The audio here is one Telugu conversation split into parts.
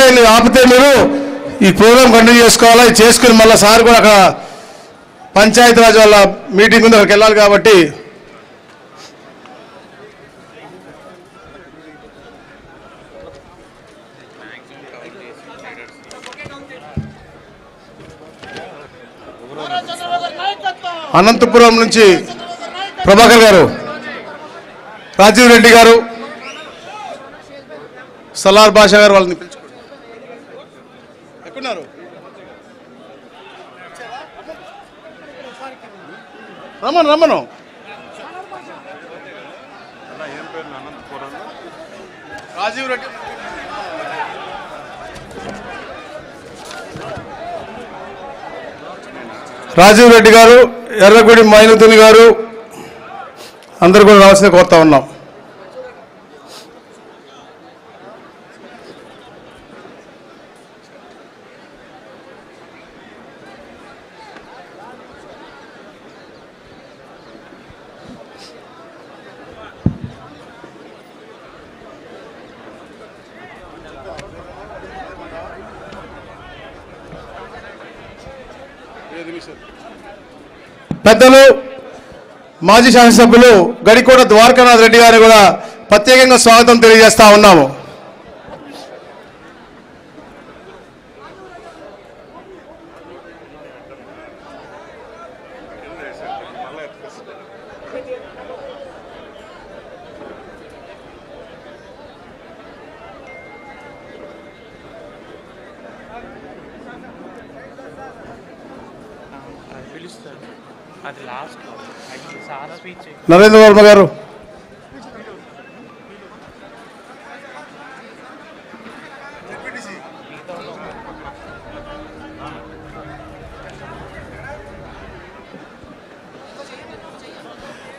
ఇప్పుడే ఆపితే మీరు ఈ ప్రోగ్రామ్ కంటిన్యూ చేసుకోవాలా. చేసుకుని మళ్ళీ సార్ కూడా అక్కడ పంచాయతీరాజ్ వాళ్ళ మీటింగ్ ఉంది, అక్కడికి వెళ్ళాలి కాబట్టి అనంతపురం నుంచి ప్రభాకర్ గారు, రాజీవ్ రెడ్డి గారు, సలార్ బాషా గారు వాళ్ళని పిలుచుకోండి. ఎక్కడున్నారు? రమ్మను. రాజీవ్ రెడ్డి, రాజీవ్ రెడ్డి గారు, ఎర్రగుడి మైనుద్దీన్ గారు అందరూ కూడా రావాల్సిందే కోరుతా ఉన్నాం. పెద్దలు మాజీ శాసనసభ్యులు గడికోట ద్వారకానాథ్ రెడ్డి గారిని కూడా ప్రత్యేకంగా స్వాగతం తెలియజేస్తా ఉన్నాము. నరేంద్ర వర్మ గారు,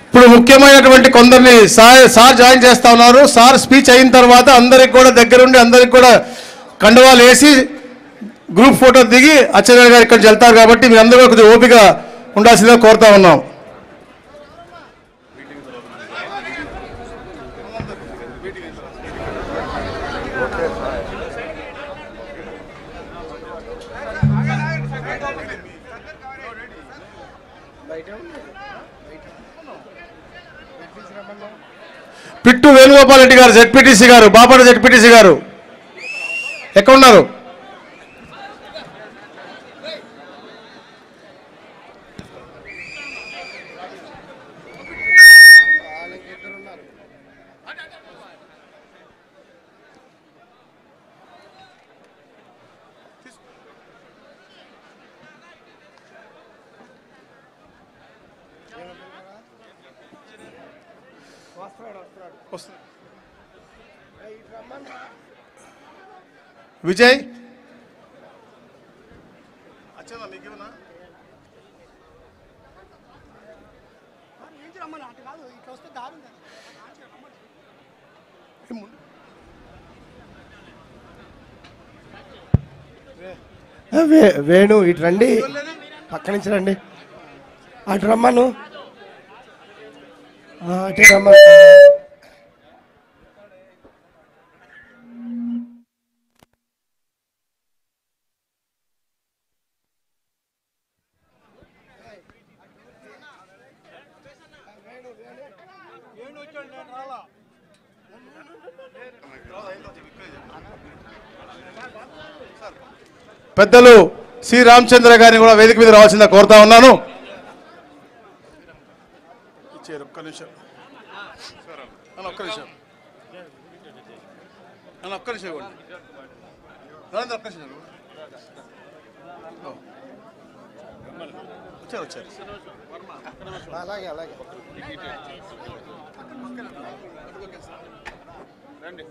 ఇప్పుడు ముఖ్యమైనటువంటి కొందరిని సార్ జాయిన్ చేస్తా ఉన్నారు. సార్ స్పీచ్ అయిన తర్వాత అందరికి కూడా దగ్గరుండి అందరికి కూడా కండువాలు వేసి గ్రూప్ ఫోటో దిగి అచ్చెన్నాయుడు గారు ఇక్కడికి వెళ్తారు కాబట్టి మీ అందరూ కొద్దిగా ఓపిక ఉండాల్సిందిగా కోరుతా ఉన్నాం. పిట్టు వేణుగోపాల్ రెడ్డి గారు, జెడ్పీటీసీ గారు, బాపట్ల జెడ్పీటీసీ గారు ఎక్కడున్నారు? విజయ్ వేణు ఇటు రండి, పక్క నుంచి రండి. అటు రమ్మను, అటు రమ్మను. పెద్దలు సి రామచంద్ర గారిని కూడా వేదిక మీద రావాల్సిందిగా కోరుతా ఉన్నాను. ఒక్క నిమిషం వచ్చారు. అలాగే అలాగే రండి.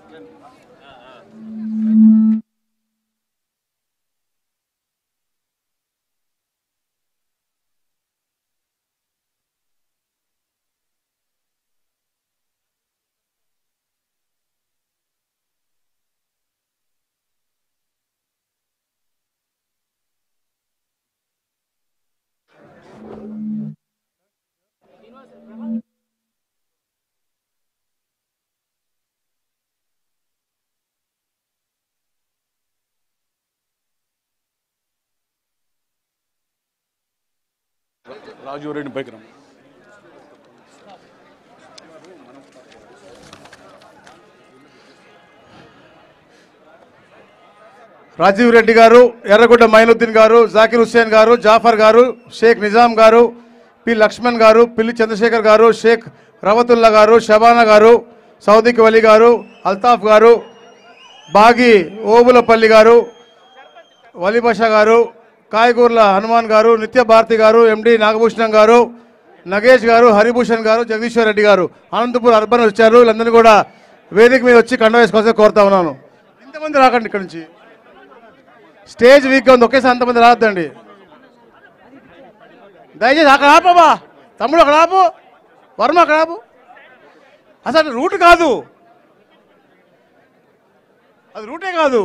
రాజీవ్ రెడ్డి పైకి రమ్మ. రాజీవ్ రెడ్డి గారు, ఎర్రగుడ్డ మైనుద్దీన్ గారు, జాకిర్ హుస్సేన్ గారు, జాఫర్ గారు, షేక్ నిజాం గారు, పి లక్ష్మణ్ గారు, పిల్లి చంద్రశేఖర్ గారు, షేక్ రవతుల్లా గారు, షబానా గారు, సౌదిక్ వలి గారు, అల్తాఫ్ గారు, బాగి ఓబులపల్లి గారు, వలిబాషా గారు, కాయగూర్ల హనుమాన్ గారు, నిత్య భారతి గారు, ఎండి నాగభూషణం గారు, నగేష్ గారు, హరిభూషణ్ గారు, జగదీశ్వర్ రెడ్డి గారు, అనంతపూర్ అర్బన్ వచ్చారు. వీళ్ళందరినీ కూడా వేదిక మీద వచ్చి కండ వేసుకోవాల్సి కోరుతా ఉన్నాను. ఇంతమంది రాకండి ఇక్కడ నుంచి, స్టేజ్ వీక్గా ఉంది, ఒకేసారి అంతమంది రావద్దండి దయచేసి. అక్కడ ఆపబా తమ్ముడు, అక్కడ ఆపు, వర్మ అక్కడ ఆపు. అసలు రూట్ కాదు, అది రూటే కాదు.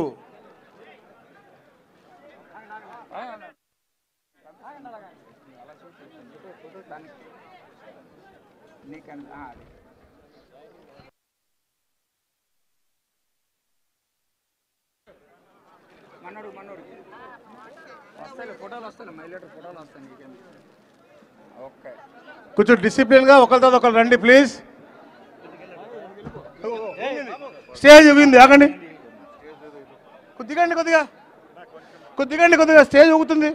కొంచెం డిసిప్లిన్గా ఒకరితో ఒకరు రండి ప్లీజ్. స్టేజ్ ఊగింది, ఆగండి, దిగండి, కొద్దిగా స్టేజ్ ఊగుతుంది.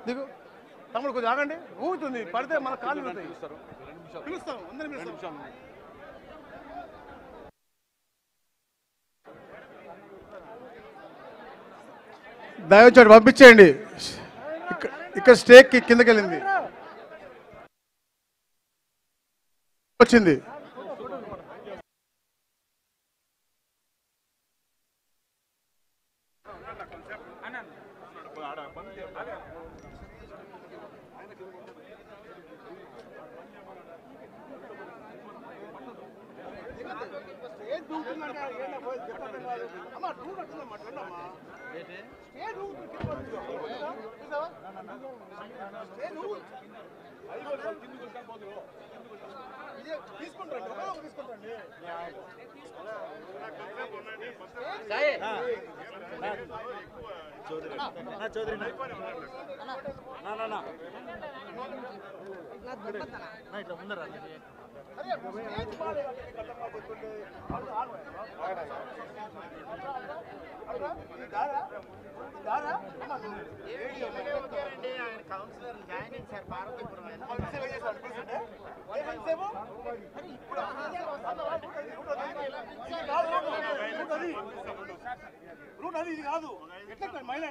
దిగు తమ్ముడు, కొద్దిగా ఆగండి, ఊగుతుంది, పడితే మన కాళ్ళు పిలుస్తాం. దయచేసి పంపించేయండి. ఇక్కడ స్టేక్ కిందకి వెళ్ళింది, వచ్చింది. రూట్ అది ఇది కాదు. ఎట్లా మహిళ